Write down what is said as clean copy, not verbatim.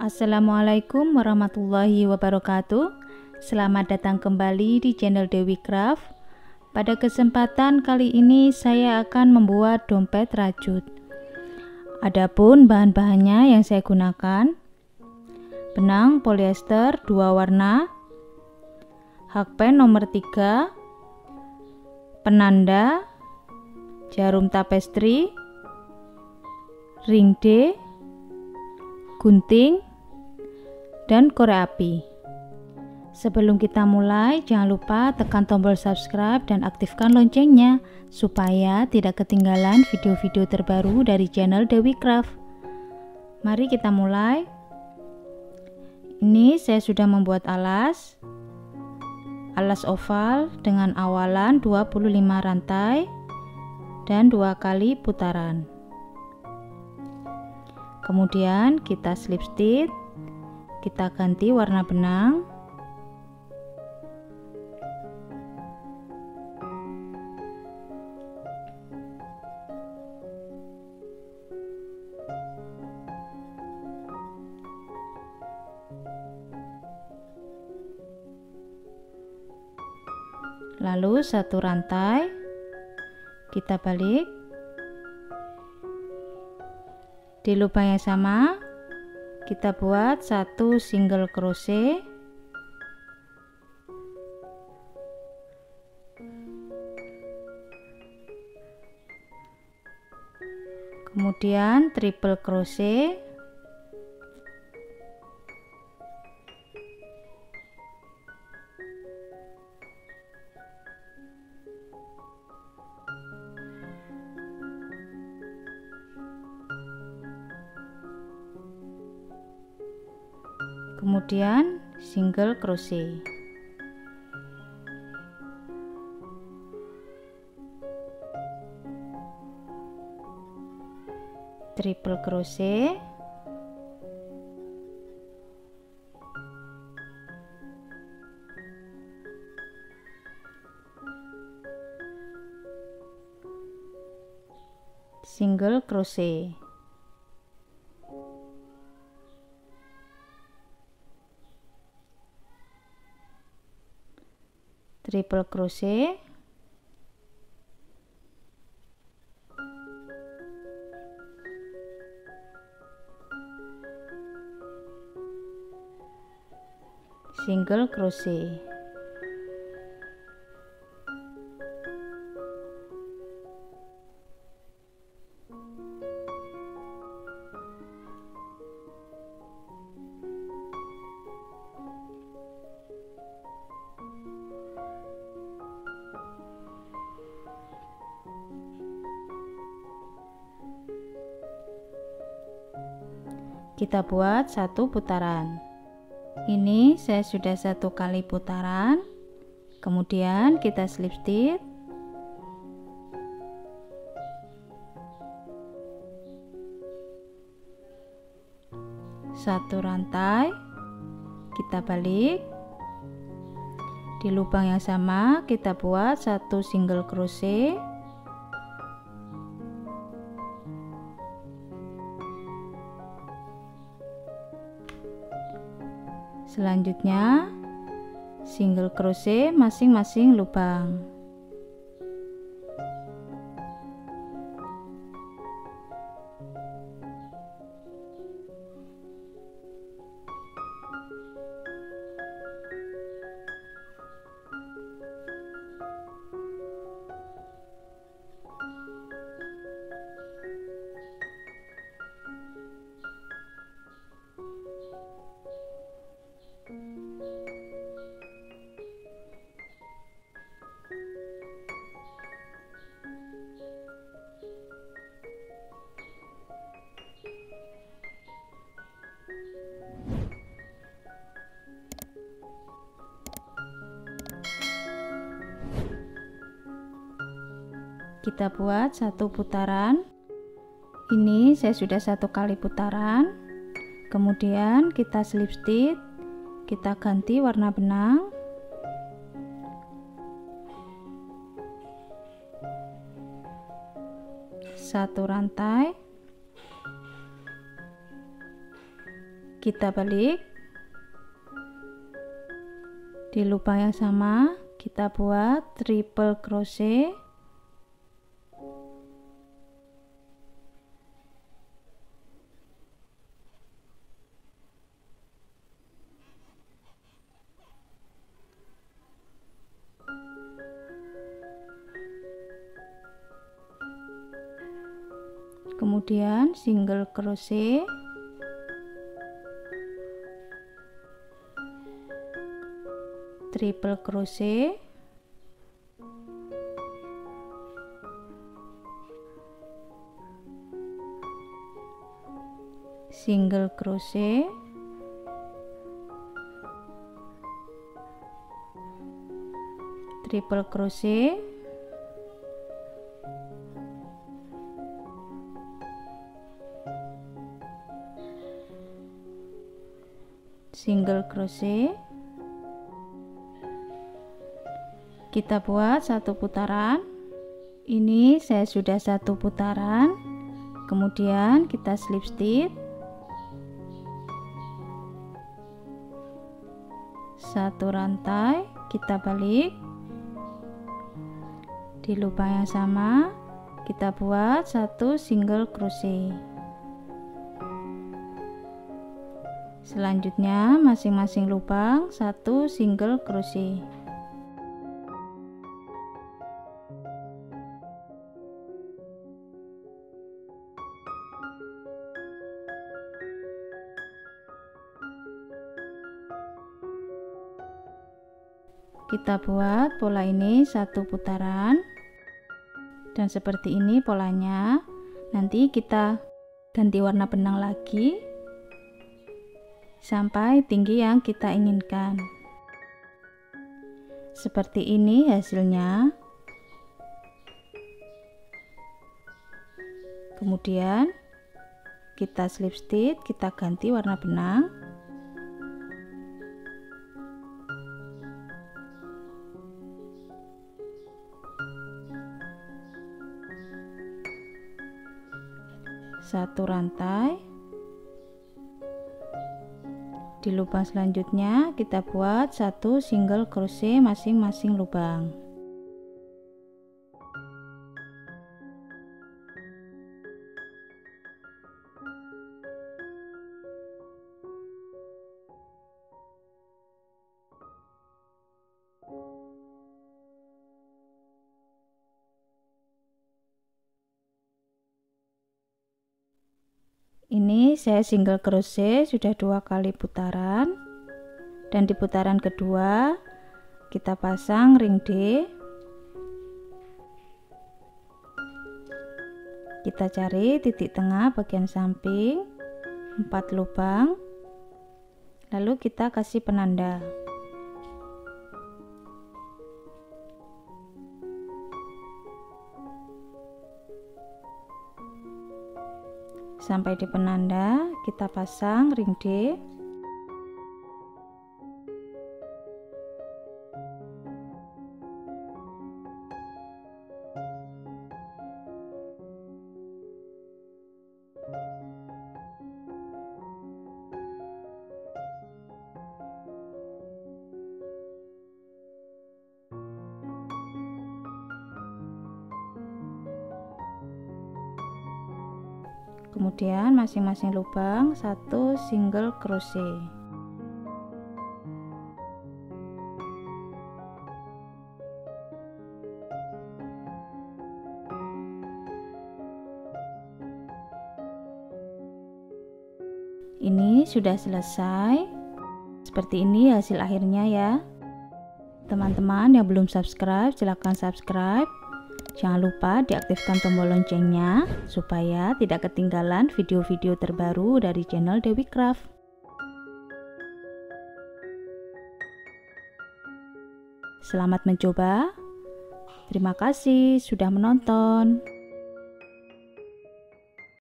Assalamualaikum warahmatullahi wabarakatuh. Selamat datang kembali di channel Dewi Craft. Pada kesempatan kali ini saya akan membuat dompet rajut. Adapun bahan-bahannya yang saya gunakan: benang polyester 2 warna, hakpen nomor 3, penanda, jarum tapestri, ring D, gunting, dan korek api. Sebelum kita mulai, jangan lupa tekan tombol subscribe dan aktifkan loncengnya supaya tidak ketinggalan video-video terbaru dari channel Dewi Craft. Mari kita mulai. Ini saya sudah membuat alas oval dengan awalan 25 rantai dan 2 kali putaran. Kemudian kita slip stitch. Kita ganti warna benang. Lalu satu rantai kita balik. Di lubang yang sama kita buat 1 single crochet, kemudian triple crochet, kemudian single crochet. Triple crochet, single crochet. Triple crochet, single crochet. Kita buat 1 putaran. Ini saya sudah 1 kali putaran. Kemudian kita slip stitch. Satu rantai kita balik. Di lubang yang sama kita buat 1 single crochet, selanjutnya single crochet masing-masing lubang. Kita buat 1 putaran. Ini saya sudah 1 kali putaran. Kemudian kita slip stitch, kita ganti warna benang. Satu rantai, kita balik. Di lubang yang sama kita buat triple crochet, kemudian single crochet, triple crochet, single crochet, triple crochet, single crochet. Kita buat satu putaran. Ini saya sudah satu putaran. Kemudian kita slip stitch, satu rantai, kita balik. Di lubang yang sama kita buat satu single crochet. Selanjutnya masing-masing lubang satu single crochet. Kita buat pola ini satu putaran, dan seperti ini polanya. Nanti kita ganti warna benang lagi sampai tinggi yang kita inginkan. Seperti ini hasilnya. Kemudian kita slip stitch, kita ganti warna benang. Satu rantai. Di lubang selanjutnya kita buat satu single crochet masing-masing lubang. Ini saya single crochet sudah 2 kali putaran, dan di putaran kedua kita pasang ring D. Kita cari titik tengah bagian samping 4 lubang, lalu kita kasih penanda. Sampai di penanda kita pasang ring D. Kemudian masing-masing lubang satu single crochet. Ini sudah selesai. Seperti ini hasil akhirnya ya. Teman-teman yang belum subscribe, silahkan subscribe. Jangan lupa diaktifkan tombol loncengnya supaya tidak ketinggalan video-video terbaru dari channel Dewi Craft. Selamat mencoba. Terima kasih sudah menonton.